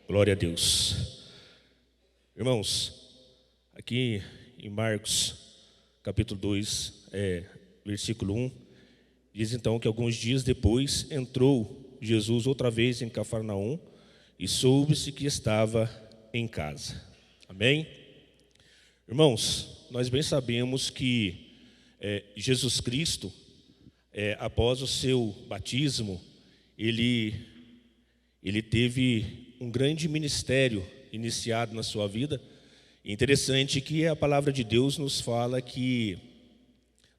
Glória a Deus. Irmãos, aqui em Marcos, capítulo 2, versículo 1, diz então que alguns dias depois entrou Jesus outra vez em Cafarnaum e soube-se que estava em casa. Amém? Irmãos, nós bem sabemos que Jesus Cristo, após o seu batismo, ele teve um grande ministério iniciado na sua vida. Interessante que a palavra de Deus nos fala que,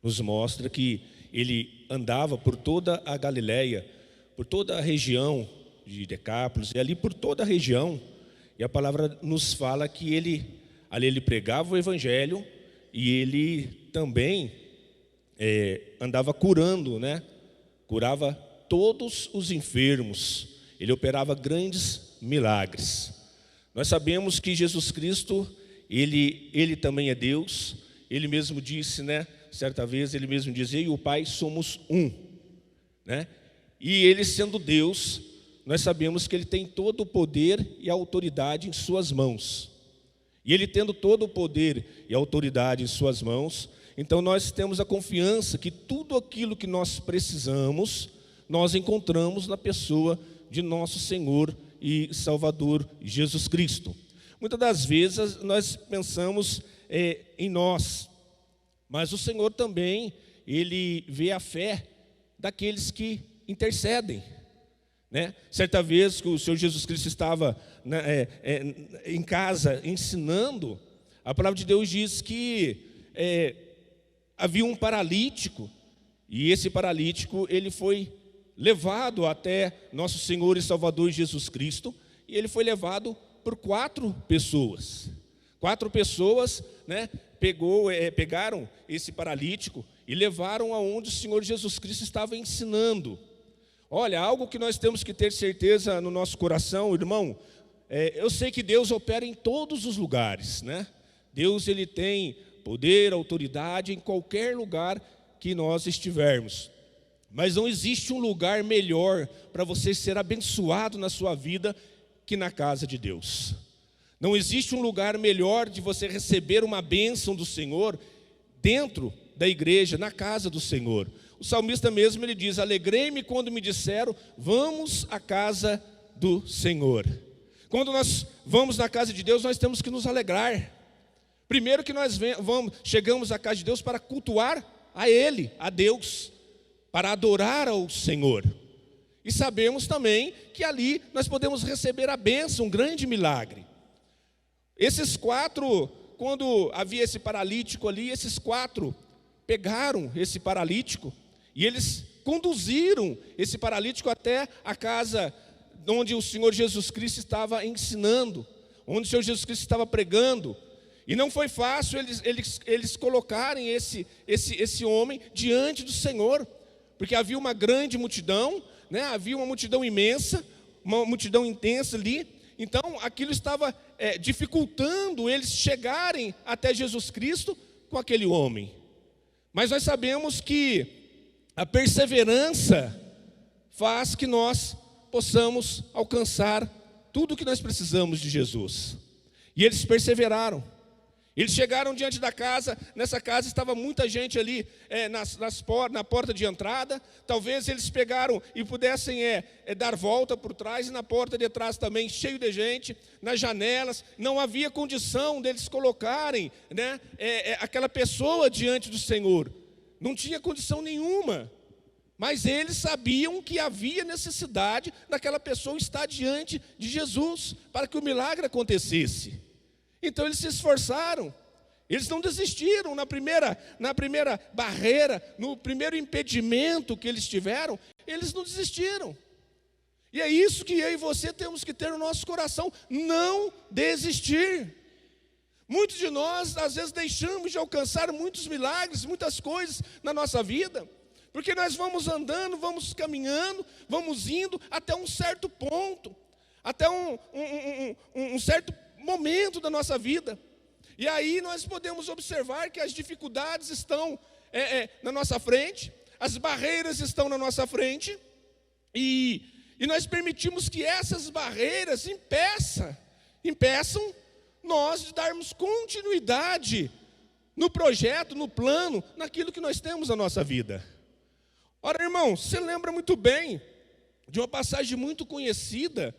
nos mostra que ele andava por toda a Galileia, por toda a região de Decápolis, e ali por toda a região, e a palavra nos fala que ali ele pregava o evangelho, e ele também andava curando, né? Curava todos os enfermos, ele operava grandes milagres. Nós sabemos que Jesus Cristo, ele também é Deus. Ele mesmo disse, né? Certa vez ele mesmo dizia: eu e o Pai somos um, né? E ele sendo Deus, nós sabemos que ele tem todo o poder e a autoridade em suas mãos. E ele tendo todo o poder e a autoridade em suas mãos, então nós temos a confiança que tudo aquilo que nós precisamos, nós encontramos na pessoa de nosso Senhor e Salvador Jesus Cristo. Muitas das vezes nós pensamos em nós, mas o Senhor também, ele vê a fé daqueles que intercedem, né? Certa vez que o Senhor Jesus Cristo estava em casa ensinando, a palavra de Deus diz que havia um paralítico, e esse paralítico ele foi levado até nosso Senhor e Salvador Jesus Cristo, e ele foi levado por 4 pessoas. 4 pessoas, né, pegaram esse paralítico e levaram aonde o Senhor Jesus Cristo estava ensinando. Olha, algo que nós temos que ter certeza no nosso coração, irmão, eu sei que Deus opera em todos os lugares, né? Deus, ele tem poder, autoridade em qualquer lugar que nós estivermos. Mas não existe um lugar melhor para você ser abençoado na sua vida que na casa de Deus. Não existe um lugar melhor de você receber uma bênção do Senhor dentro da igreja, na casa do Senhor. O salmista mesmo, ele diz: alegrei-me quando me disseram, vamos à casa do Senhor. Quando nós vamos na casa de Deus, nós temos que nos alegrar. Primeiro que nós chegamos à casa de Deus para cultuar a Ele, a Deus, para adorar ao Senhor. E sabemos também que ali nós podemos receber a bênção, um grande milagre. Esses 4, quando havia esse paralítico ali, esses 4 pegaram esse paralítico e eles conduziram esse paralítico até a casa onde o Senhor Jesus Cristo estava ensinando, onde o Senhor Jesus Cristo estava pregando. E não foi fácil eles colocarem esse homem diante do Senhor, porque havia uma grande multidão, né? Havia uma multidão imensa, uma multidão intensa ali. Então aquilo estava dificultando eles chegarem até Jesus Cristo com aquele homem. Mas nós sabemos que a perseverança faz que nós possamos alcançar tudo o que nós precisamos de Jesus. E eles perseveraram. Eles chegaram diante da casa. Nessa casa estava muita gente ali na porta de entrada. Talvez eles pegaram e pudessem dar volta por trás, e na porta de trás também cheio de gente, nas janelas. Não havia condição deles colocarem, né, aquela pessoa diante do Senhor. Não tinha condição nenhuma. Mas eles sabiam que havia necessidade daquela pessoa estar diante de Jesus para que o milagre acontecesse. Então eles se esforçaram, eles não desistiram na primeira barreira, no primeiro impedimento que eles tiveram, eles não desistiram. E é isso que eu e você temos que ter no nosso coração, não desistir. Muitos de nós, às vezes, deixamos de alcançar muitos milagres, muitas coisas na nossa vida, porque nós vamos andando, vamos caminhando, vamos indo até um certo ponto, até um certo momento da nossa vida. E aí nós podemos observar que as dificuldades estão na nossa frente, as barreiras estão na nossa frente, e E nós permitimos que essas barreiras impeçam nós de darmos continuidade no projeto, no plano, naquilo que nós temos na nossa vida. Ora, irmão, você lembra muito bem de uma passagem muito conhecida,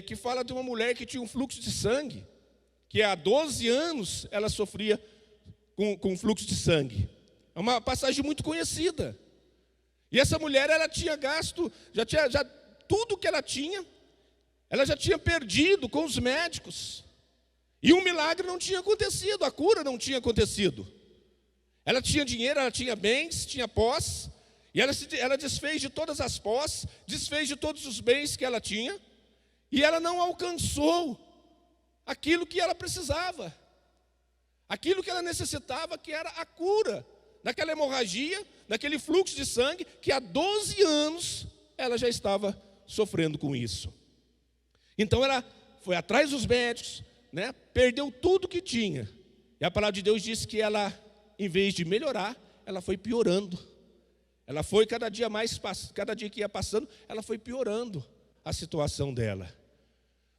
que fala de uma mulher que tinha um fluxo de sangue, que há 12 anos ela sofria com fluxo de sangue. É uma passagem muito conhecida. E essa mulher, ela tinha gasto, tudo que ela já tinha perdido com os médicos. E um milagre não tinha acontecido, a cura não tinha acontecido. Ela tinha dinheiro, ela tinha bens, tinha posse, e ela desfez de todas as posses, desfez de todos os bens que ela tinha, e ela não alcançou aquilo que ela precisava, aquilo que ela necessitava, que era a cura daquela hemorragia, daquele fluxo de sangue, que há 12 anos ela já estava sofrendo com isso. Então ela foi atrás dos médicos, perdeu tudo que tinha. E a palavra de Deus diz que ela, em vez de melhorar, ela foi piorando. Ela foi cada dia que ia passando, ela foi piorando a situação dela.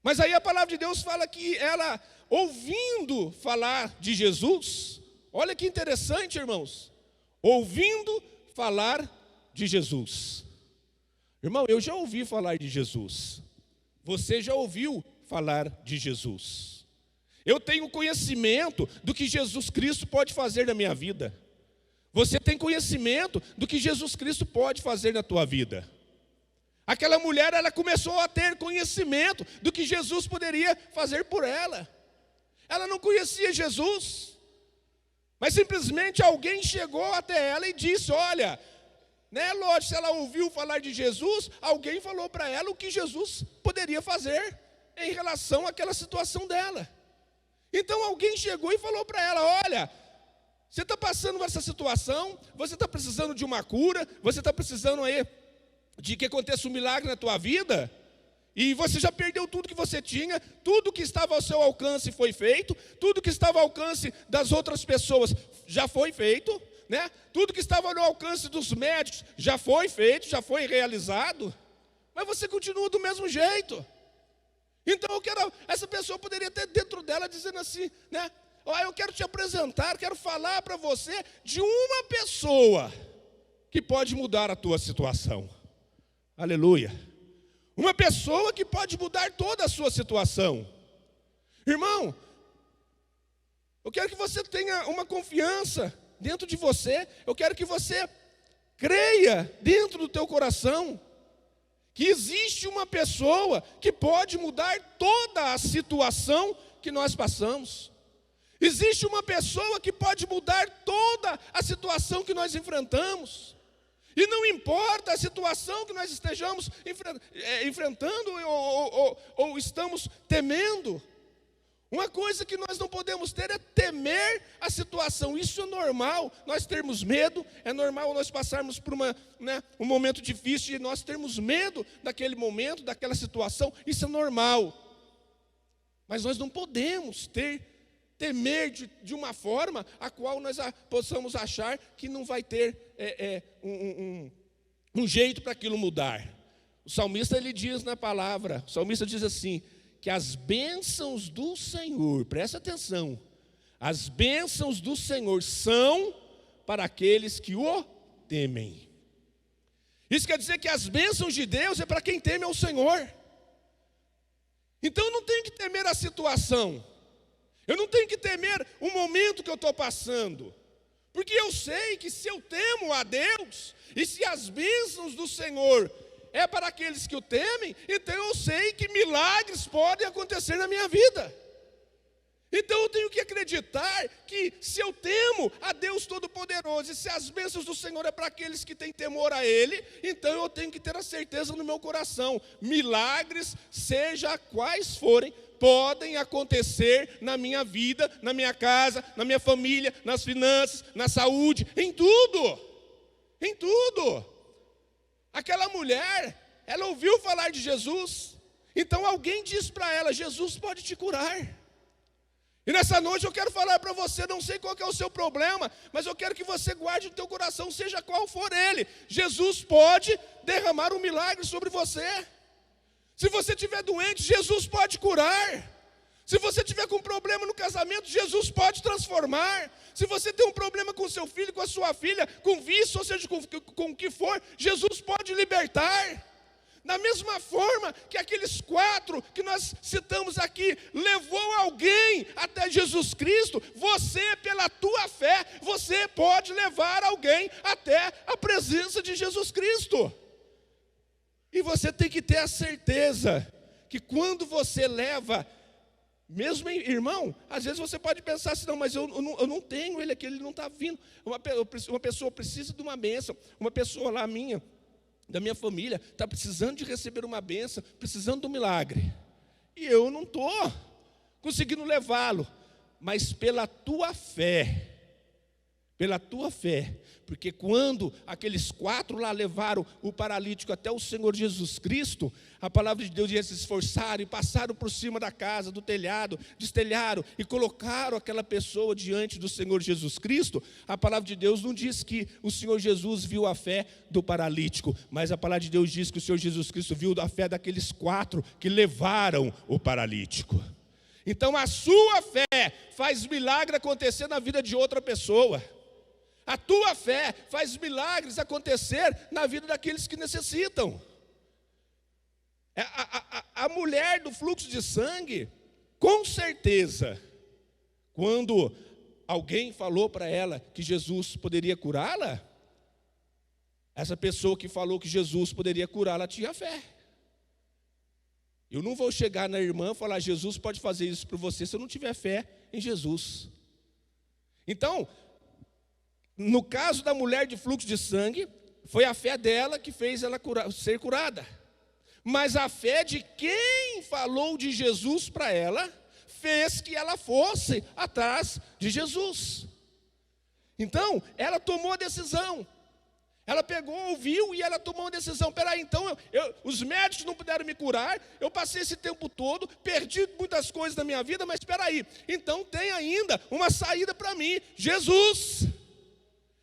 Mas aí a palavra de Deus fala que ela, ouvindo falar de Jesus, olha que interessante, irmãos, ouvindo falar de Jesus. Irmão, eu já ouvi falar de Jesus. Você já ouviu falar de Jesus? Eu tenho conhecimento do que Jesus Cristo pode fazer na minha vida. Você tem conhecimento do que Jesus Cristo pode fazer na tua vida. Aquela mulher, ela começou a ter conhecimento do que Jesus poderia fazer por ela. Ela não conhecia Jesus, mas simplesmente alguém chegou até ela e disse, olha, lógico, se ela ouviu falar de Jesus, alguém falou para ela o que Jesus poderia fazer em relação àquela situação dela. Então alguém chegou e falou para ela, olha, você está passando por essa situação, você está precisando de uma cura, você está precisando aí de que aconteça um milagre na tua vida, e você já perdeu tudo que você tinha, tudo que estava ao seu alcance foi feito, tudo que estava ao alcance das outras pessoas já foi feito, tudo que estava no alcance dos médicos já foi feito, já foi realizado, mas você continua do mesmo jeito. Então essa pessoa poderia ter dentro dela dizendo assim, eu quero te apresentar, quero falar para você de uma pessoa que pode mudar a tua situação. Aleluia. Uma pessoa que pode mudar toda a sua situação. Irmão, eu quero que você tenha uma confiança dentro de você. Eu quero que você creia dentro do teu coração que existe uma pessoa que pode mudar toda a situação que nós passamos. Existe uma pessoa que pode mudar toda a situação que nós enfrentamos. E não importa a situação que nós estejamos enfrentando ou estamos temendo. Uma coisa que nós não podemos ter é temer a situação. Isso é normal, nós termos medo. É normal nós passarmos por um momento difícil e nós termos medo daquele momento, daquela situação. Isso é normal. Mas nós não podemos temer de uma forma a qual nós possamos achar que não vai ter um jeito para aquilo mudar. O salmista, ele diz na palavra, o salmista diz assim, que as bênçãos do Senhor, presta atenção, as bênçãos do Senhor são para aqueles que o temem. Isso quer dizer que as bênçãos de Deus é para quem teme ao Senhor. Então eu não tenho que temer a situação, eu não tenho que temer o momento que eu estou passando, porque eu sei que se eu temo a Deus, e se as bênçãos do Senhor é para aqueles que o temem, então eu sei que milagres podem acontecer na minha vida. Então eu tenho que acreditar que se eu temo a Deus Todo-Poderoso, e se as bênçãos do Senhor é para aqueles que têm temor a Ele, então eu tenho que ter a certeza no meu coração, milagres, seja quais forem, podem acontecer na minha vida, na minha casa, na minha família, nas finanças, na saúde, em tudo, em tudo. Aquela mulher, ela ouviu falar de Jesus, então alguém disse para ela, Jesus pode te curar. E nessa noite eu quero falar para você, não sei qual que é o seu problema, mas eu quero que você guarde no teu coração, seja qual for ele, Jesus pode derramar um milagre sobre você. Se você estiver doente, Jesus pode curar. Se você tiver com problema no casamento, Jesus pode transformar. Se você tem um problema com seu filho, com a sua filha, com vício, ou seja, com o que for, Jesus pode libertar. Da mesma forma que aqueles 4 que nós citamos aqui, levou alguém até Jesus Cristo, você, pela tua fé, você pode levar alguém até a presença de Jesus Cristo. E você tem que ter a certeza que quando você leva, mesmo irmão, às vezes você pode pensar assim, não, mas eu não tenho ele aqui, ele não está vindo. Uma pessoa precisa de uma bênção, uma pessoa lá da minha família, está precisando de receber uma bênção, precisando de um milagre. E eu não estou conseguindo levá-lo, mas pela tua fé, porque quando aqueles 4 lá levaram o paralítico até o Senhor Jesus Cristo, a palavra de Deus diz que se esforçaram e passaram por cima da casa, do telhado, destelharam e colocaram aquela pessoa diante do Senhor Jesus Cristo. A palavra de Deus não diz que o Senhor Jesus viu a fé do paralítico, mas a palavra de Deus diz que o Senhor Jesus Cristo viu a fé daqueles 4 que levaram o paralítico. Então a sua fé faz milagre acontecer na vida de outra pessoa. A tua fé faz milagres acontecer na vida daqueles que necessitam. A mulher do fluxo de sangue, com certeza, quando alguém falou para ela que Jesus poderia curá-la, essa pessoa que falou que Jesus poderia curá-la tinha fé. Eu não vou chegar na irmã e falar, Jesus pode fazer isso por você, se eu não tiver fé em Jesus. Então, no caso da mulher de fluxo de sangue, foi a fé dela que fez ela ser curada. Mas a fé de quem falou de Jesus para ela, fez que ela fosse atrás de Jesus. Então, ela tomou a decisão. Ela pegou, ouviu e ela tomou uma decisão. Peraí, então, os médicos não puderam me curar, eu passei esse tempo todo, perdi muitas coisas da minha vida, mas peraí, então tem ainda uma saída para mim, Jesus.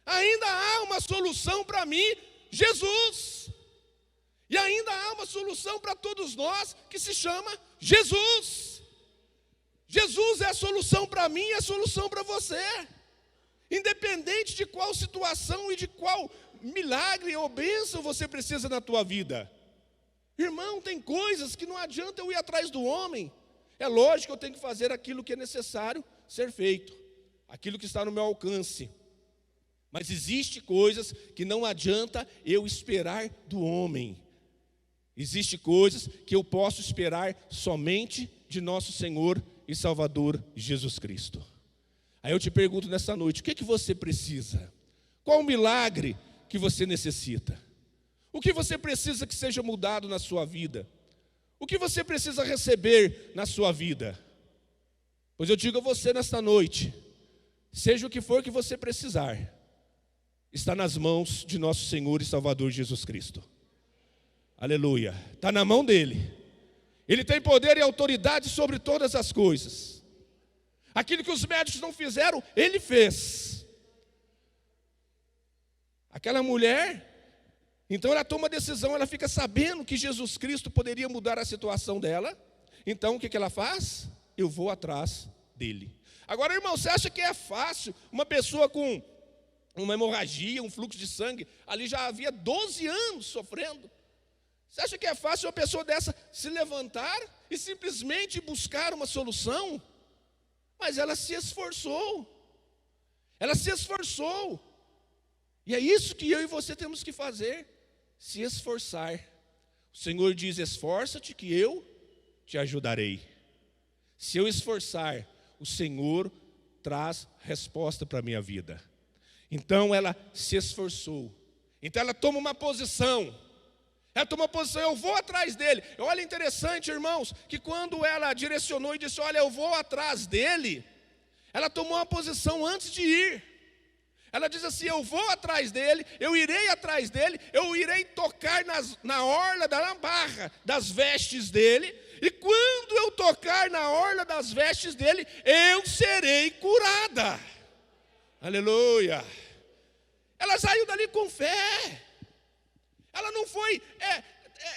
Ainda há uma solução para mim, Jesus. E ainda há uma solução para todos nós, que se chama Jesus. Jesus é a solução para mim e é a solução para você. Independente de qual situação e de qual milagre ou bênção você precisa na tua vida. Irmão, tem coisas que não adianta eu ir atrás do homem. É lógico que eu tenho que fazer aquilo que é necessário ser feito, aquilo que está no meu alcance. Mas existe coisas que não adianta eu esperar do homem. Existe coisas que eu posso esperar somente de nosso Senhor e Salvador Jesus Cristo. Aí eu te pergunto nessa noite, o que você precisa? Qual o milagre que você necessita? O que você precisa que seja mudado na sua vida? O que você precisa receber na sua vida? Pois eu digo a você nesta noite, seja o que for que você precisar, está nas mãos de nosso Senhor e Salvador Jesus Cristo. Aleluia. Está na mão dele. Ele tem poder e autoridade sobre todas as coisas. Aquilo que os médicos não fizeram, ele fez. Aquela mulher, então ela toma a decisão, ela fica sabendo que Jesus Cristo poderia mudar a situação dela. Então o que ela faz? Eu vou atrás dele. Agora, irmão, você acha que é fácil uma pessoa com uma hemorragia, um fluxo de sangue, ali já havia 12 anos sofrendo? Você acha que é fácil uma pessoa dessa se levantar e simplesmente buscar uma solução? Mas ela se esforçou. Ela se esforçou. E é isso que eu e você temos que fazer, se esforçar. O Senhor diz, esforça-te que eu te ajudarei. Se eu esforçar, o Senhor traz resposta para a minha vida. Então ela se esforçou. Então ela toma uma posição. Ela toma uma posição, eu vou atrás dele. Olha, interessante, irmãos, que quando ela direcionou e disse, olha, eu vou atrás dele, ela tomou uma posição antes de ir. Ela diz assim, eu vou atrás dele, eu irei atrás dele, eu irei tocar na orla da barra das vestes dele, e quando eu tocar na orla das vestes dele, eu serei curada. Aleluia. Ela saiu dali com fé. Ela não foi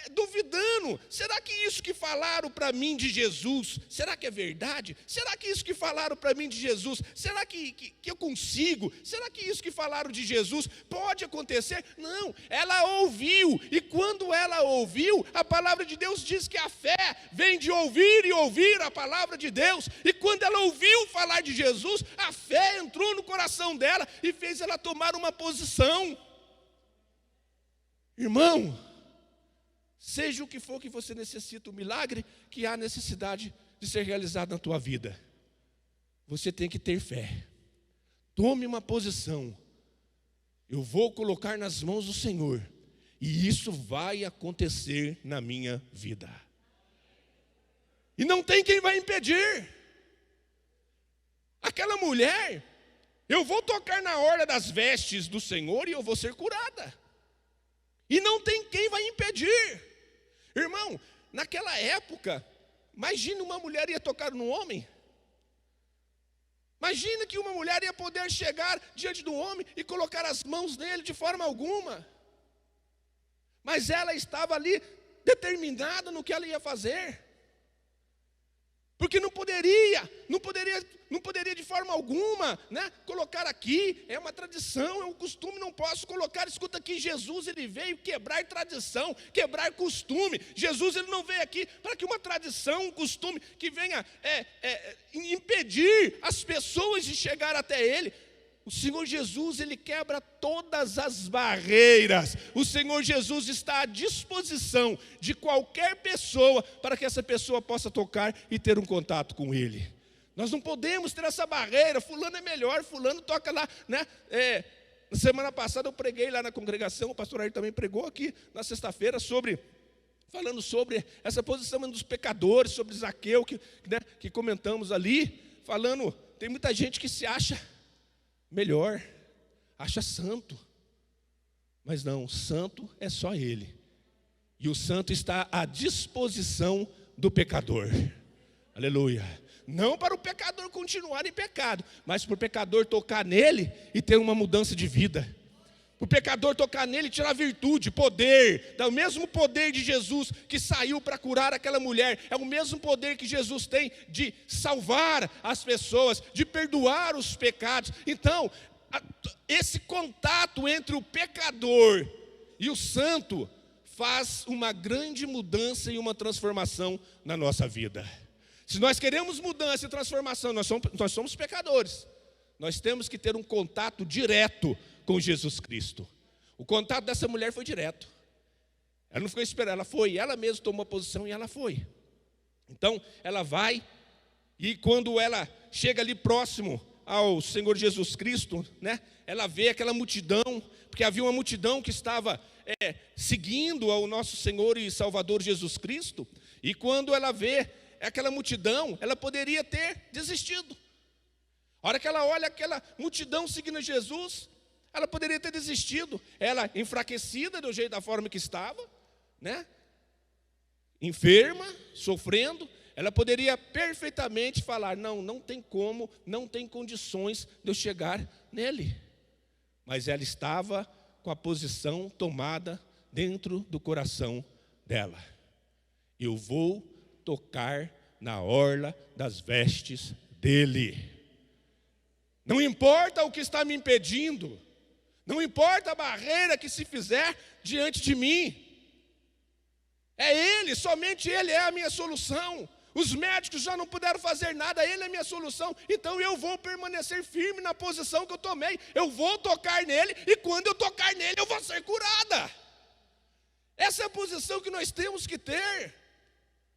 duvidando, será que isso que falaram para mim de Jesus, será que é verdade? Será que isso que falaram para mim de Jesus, será que eu consigo? Será que isso que falaram de Jesus pode acontecer? Não, ela ouviu, e quando ela ouviu, a palavra de Deus diz que a fé vem de ouvir e ouvir a palavra de Deus, e quando ela ouviu falar de Jesus, a fé entrou no coração dela e fez ela tomar uma posição. Irmão, seja o que for que você necessita, o milagre que há necessidade de ser realizado na tua vida, você tem que ter fé. Tome uma posição. Eu vou colocar nas mãos do Senhor, e isso vai acontecer na minha vida. E não tem quem vai impedir. Aquela mulher, eu vou tocar na orla das vestes do Senhor e eu vou ser curada. E não tem quem vai impedir. Irmão, naquela época, imagina uma mulher ia tocar no homem. Imagina que uma mulher ia poder chegar diante do homem e colocar as mãos nele de forma alguma. Mas ela estava ali determinada no que ela ia fazer. Porque não poderia de forma alguma, né, colocar aqui, é uma tradição, é um costume, não posso colocar. Escuta aqui, Jesus ele veio quebrar tradição, quebrar costume. Jesus ele não veio aqui para que uma tradição, um costume que venha impedir as pessoas de chegar até ele. O Senhor Jesus, ele quebra todas as barreiras. O Senhor Jesus está à disposição de qualquer pessoa para que essa pessoa possa tocar e ter um contato com ele. Nós não podemos ter essa barreira, fulano é melhor, fulano toca lá, né? Na semana passada eu preguei lá na congregação, o pastor Ayrton também pregou aqui na sexta-feira falando sobre essa posição dos pecadores, sobre Zaqueu, que comentamos ali, falando, tem muita gente que se acha melhor, acha santo, mas não, santo é só ele, e o santo está à disposição do pecador, aleluia, não para o pecador continuar em pecado, mas para o pecador tocar nele e ter uma mudança de vida, o pecador tocar nele e tirar virtude, poder, o mesmo poder de Jesus que saiu para curar aquela mulher, é o mesmo poder que Jesus tem de salvar as pessoas, de perdoar os pecados. Então, esse contato entre o pecador e o santo faz uma grande mudança e uma transformação na nossa vida. Se nós queremos mudança e transformação, nós somos pecadores, nós temos que ter um contato direto com Jesus Cristo. O contato dessa mulher foi direto. Ela não ficou esperando, ela foi, ela mesma tomou a posição e ela foi. Então, ela vai, e quando ela chega ali próximo ao Senhor Jesus Cristo, né, ela vê aquela multidão, porque havia uma multidão que estava seguindo ao nosso Senhor e Salvador Jesus Cristo, e quando ela vê aquela multidão, ela poderia ter desistido. A hora que ela olha aquela multidão seguindo Jesus, ela poderia ter desistido, ela enfraquecida do jeito da forma que estava, né? Enferma, sofrendo, ela poderia perfeitamente falar, não tem como, não tem condições de eu chegar nele. Mas ela estava com a posição tomada dentro do coração dela. Eu vou tocar na orla das vestes dele. Não importa o que está me impedindo, não importa a barreira que se fizer diante de mim, é ele, somente ele é a minha solução. Os médicos já não puderam fazer nada, ele é a minha solução. Então eu vou permanecer firme na posição que eu tomei, eu vou tocar nele, e quando eu tocar nele eu vou ser curada. Essa é a posição que nós temos que ter.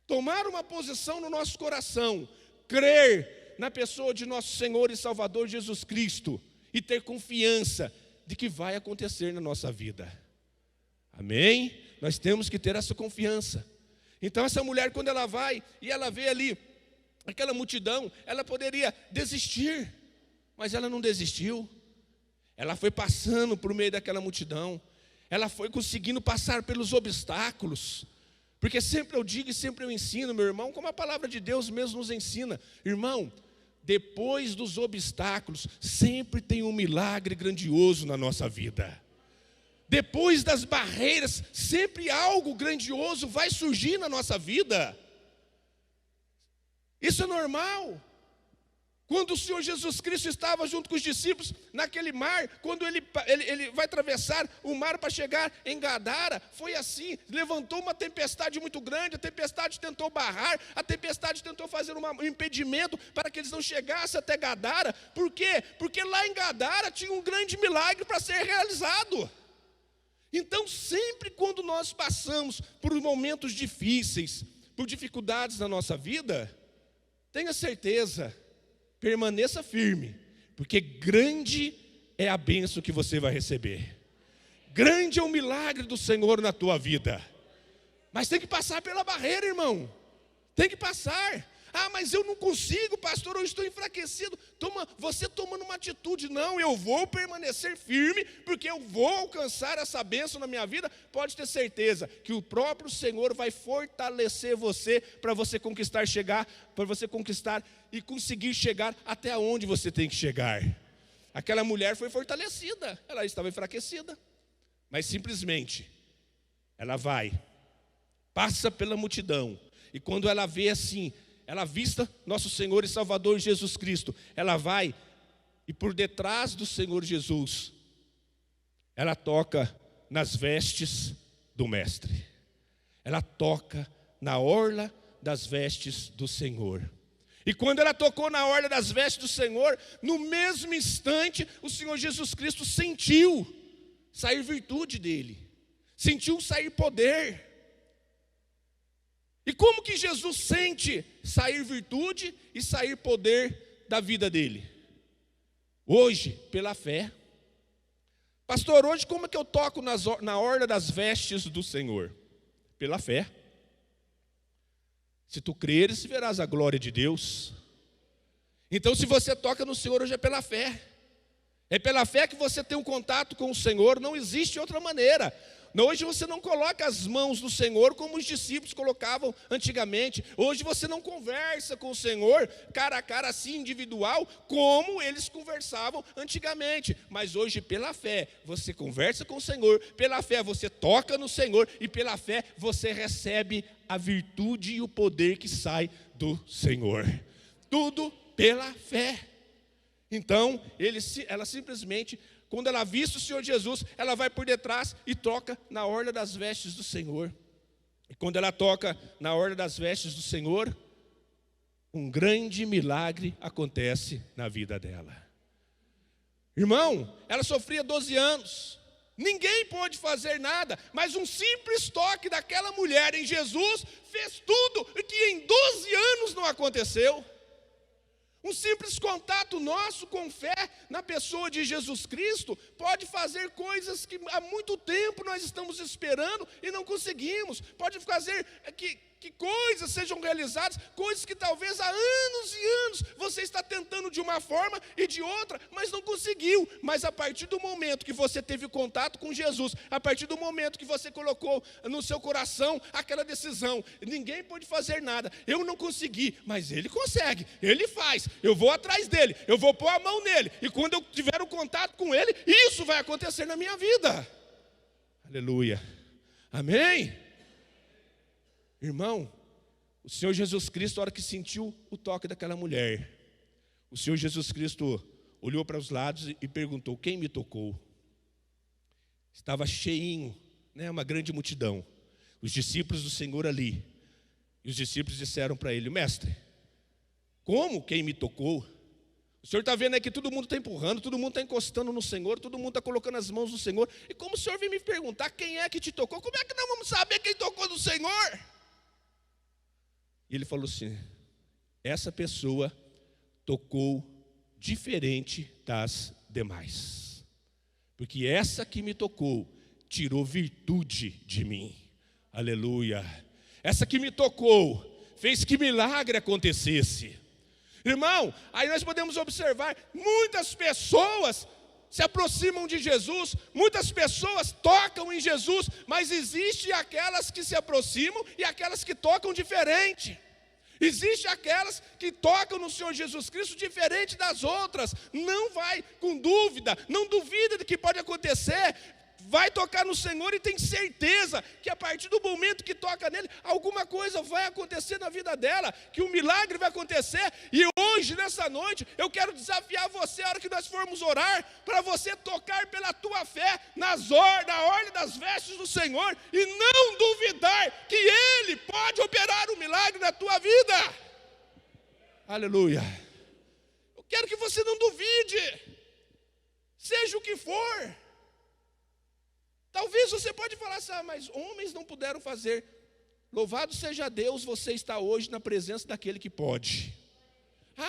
Tomar uma posição no nosso coração, crer na pessoa de nosso Senhor e Salvador Jesus Cristo, e ter confiança de que vai acontecer na nossa vida. Amém? Nós temos que ter essa confiança. Então essa mulher, quando ela vai e ela vê ali aquela multidão, ela poderia desistir, mas ela não desistiu. Ela foi passando por meio daquela multidão, ela foi conseguindo passar pelos obstáculos, porque sempre eu digo e sempre eu ensino, meu irmão, como a palavra de Deus mesmo nos ensina, irmão, depois dos obstáculos, sempre tem um milagre grandioso na nossa vida. depois das barreiras, sempre algo grandioso vai surgir na nossa vida. Isso é normal. Quando o Senhor Jesus Cristo estava junto com os discípulos naquele mar, quando ele vai atravessar o mar para chegar em Gadara, foi assim, levantou uma tempestade muito grande, a tempestade tentou barrar, a tempestade tentou fazer um impedimento para que eles não chegassem até Gadara. Por quê? Porque lá em Gadara tinha um grande milagre para ser realizado. Então sempre quando nós passamos por momentos difíceis, por dificuldades na nossa vida, tenha certeza, permaneça firme, porque grande é a bênção que você vai receber. Grande é o milagre do Senhor na tua vida. Mas tem que passar pela barreira, irmão. Tem que passar. Ah, mas eu não consigo, pastor, eu estou enfraquecido. Você tomando uma atitude, não, eu vou permanecer firme, porque eu vou alcançar essa bênção na minha vida. Pode ter certeza que o próprio Senhor vai fortalecer você para você conquistar e conseguir chegar até onde você tem que chegar. Aquela mulher foi fortalecida, ela estava enfraquecida, mas simplesmente ela vai, passa pela multidão, e quando ela vê assim, ela avista nosso Senhor e Salvador Jesus Cristo, ela vai e por detrás do Senhor Jesus, ela toca nas vestes do Mestre, ela toca na orla das vestes do Senhor. E quando ela tocou na orla das vestes do Senhor, no mesmo instante, o Senhor Jesus Cristo sentiu sair virtude dele, sentiu sair poder. E como que Jesus sente sair virtude e sair poder da vida dele? Hoje, pela fé. Pastor, hoje como é que eu toco na orla das vestes do Senhor? Pela fé. Se tu creres, verás a glória de Deus. Então, se você toca no Senhor, hoje é pela fé. É pela fé que você tem um contato com o Senhor, não existe outra maneira. Hoje você não coloca as mãos no Senhor como os discípulos colocavam antigamente. Hoje você não conversa com o Senhor cara a cara assim, individual, como eles conversavam antigamente. Mas hoje pela fé você conversa com o Senhor, pela fé você toca no Senhor e pela fé você recebe a virtude e o poder que sai do Senhor. Tudo pela fé. Então ela simplesmente, quando ela viste o Senhor Jesus, ela vai por detrás e toca na orla das vestes do Senhor. E quando ela toca na orla das vestes do Senhor, um grande milagre acontece na vida dela. Irmão, ela sofria 12 anos. Ninguém pôde fazer nada, mas um simples toque daquela mulher em Jesus fez tudo o que em 12 anos não aconteceu. Um simples contato nosso com fé na pessoa de Jesus Cristo pode fazer coisas que há muito tempo nós estamos esperando e não conseguimos. Pode fazer que coisas sejam realizadas, coisas que talvez há anos e anos você está tentando de uma forma e de outra, mas não conseguiu. Mas a partir do momento que você teve contato com Jesus, a partir do momento que você colocou no seu coração aquela decisão, ninguém pode fazer nada, eu não consegui, mas Ele consegue, Ele faz, eu vou atrás dEle, eu vou pôr a mão nele, e quando eu tiver o contato com Ele, isso vai acontecer na minha vida. Aleluia, amém? Irmão, o Senhor Jesus Cristo, na hora que sentiu o toque daquela mulher, o Senhor Jesus Cristo olhou para os lados e perguntou: quem me tocou? Estava cheinho, né, uma grande multidão, os discípulos do Senhor ali. E os discípulos disseram para ele: mestre, como quem me tocou? O Senhor está vendo aí que todo mundo está empurrando, todo mundo está encostando no Senhor, todo mundo está colocando as mãos no Senhor. E como o Senhor vem me perguntar quem é que te tocou, como é que nós vamos saber quem tocou no Senhor? E ele falou assim: essa pessoa tocou diferente das demais, porque essa que me tocou tirou virtude de mim. Aleluia. Essa que me tocou fez que milagre acontecesse. Irmão, aí nós podemos observar, muitas pessoas se aproximam de Jesus, muitas pessoas tocam em Jesus, mas existem aquelas que se aproximam e aquelas que tocam diferente. Existem aquelas que tocam no Senhor Jesus Cristo diferente das outras. Não vai com dúvida, não duvida de que pode acontecer. vai tocar no Senhor e tem certeza que a partir do momento que toca nele, alguma coisa vai acontecer na vida dela, que um milagre vai acontecer. E hoje, nessa noite, eu quero desafiar você, a hora que nós formos orar, para você tocar pela tua fé na ordem das vestes do Senhor e não duvidar que Ele pode operar um milagre na tua vida. Aleluia. Eu quero que você não duvide, seja o que for. Talvez você pode falar assim, mas homens não puderam fazer. Louvado seja Deus, você está hoje na presença daquele que pode.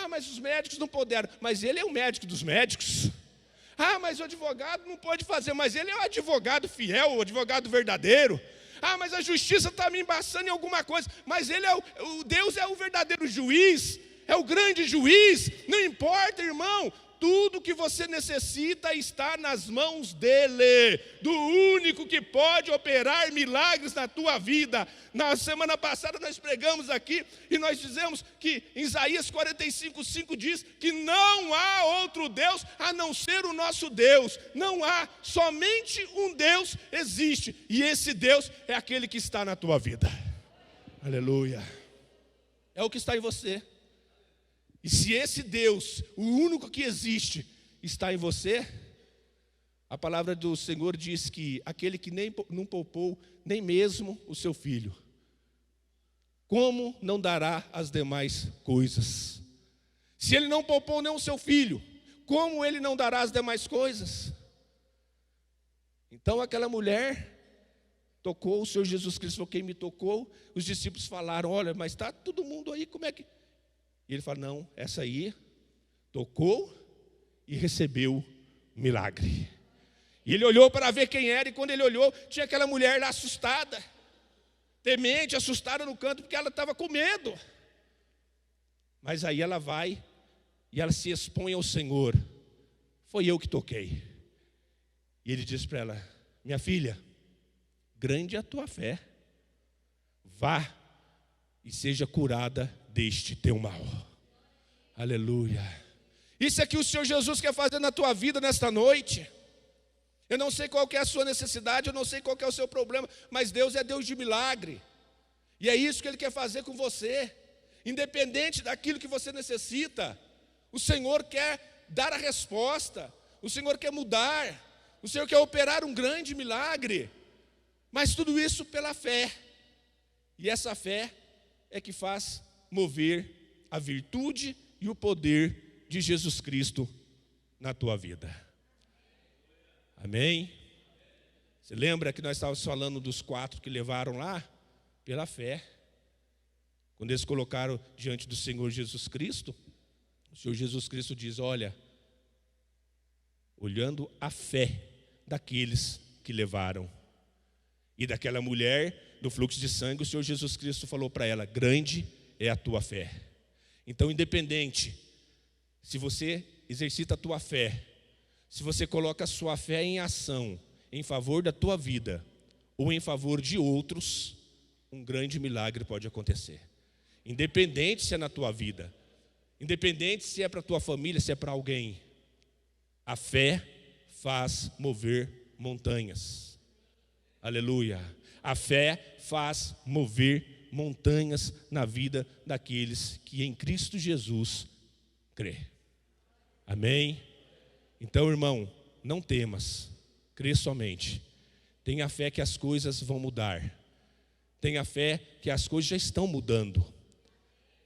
Mas os médicos não puderam, mas Ele é o médico dos médicos. Mas o advogado não pode fazer, mas Ele é o advogado fiel, o advogado verdadeiro. Mas a justiça está me embaçando em alguma coisa, mas Ele é Deus é o verdadeiro juiz, é o grande juiz. Não importa, irmão. Tudo que você necessita está nas mãos dEle, do único que pode operar milagres na tua vida. Na semana passada nós pregamos aqui e nós dizemos que em Isaías 45:5 diz que não há outro Deus a não ser o nosso Deus. Não há, somente um Deus existe, e esse Deus é aquele que está na tua vida. Aleluia. É o que está em você. E se esse Deus, o único que existe, está em você, a palavra do Senhor diz que aquele que não poupou nem mesmo o seu filho, como não dará as demais coisas? Se Ele não poupou nem o seu filho, como Ele não dará as demais coisas? Então aquela mulher tocou, o Senhor Jesus Cristo falou, quem me tocou? Os discípulos falaram, olha, mas está todo mundo aí, como é que... E ele fala, não, essa aí tocou e recebeu milagre. E ele olhou para ver quem era, e quando ele olhou, tinha aquela mulher lá assustada, temente, assustada no canto, porque ela estava com medo. Mas aí ela vai e ela se expõe ao Senhor. Foi eu que toquei. E ele diz para ela, minha filha, grande é a tua fé, vá e seja curada deste teu mal. Aleluia. Isso é que o Senhor Jesus quer fazer na tua vida nesta noite. Eu não sei qual que é a sua necessidade, eu não sei qual que é o seu problema, mas Deus é Deus de milagre. E é isso que Ele quer fazer com você. Independente daquilo que você necessita, o Senhor quer dar a resposta, o Senhor quer mudar, o Senhor quer operar um grande milagre. Mas tudo isso pela fé. E essa fé é que faz mover a virtude e o poder de Jesus Cristo na tua vida. Amém? Você lembra que nós estávamos falando dos 4 que levaram lá? Pela fé. Quando eles colocaram diante do Senhor Jesus Cristo, o Senhor Jesus Cristo diz, olha, olhando a fé daqueles que levaram. E daquela mulher do fluxo de sangue, o Senhor Jesus Cristo falou para ela, grande é a tua fé. Então, independente, se você exercita a tua fé, se você coloca a sua fé em ação, em favor da tua vida, ou em favor de outros, um grande milagre pode acontecer. Independente se é na tua vida, independente se é para a tua família, se é para alguém, a fé faz mover montanhas. Aleluia. A fé faz mover montanhas na vida daqueles que em Cristo Jesus crê. Amém? Então, irmão, não temas, crê somente. Tenha fé que as coisas vão mudar. Tenha fé que as coisas já estão mudando.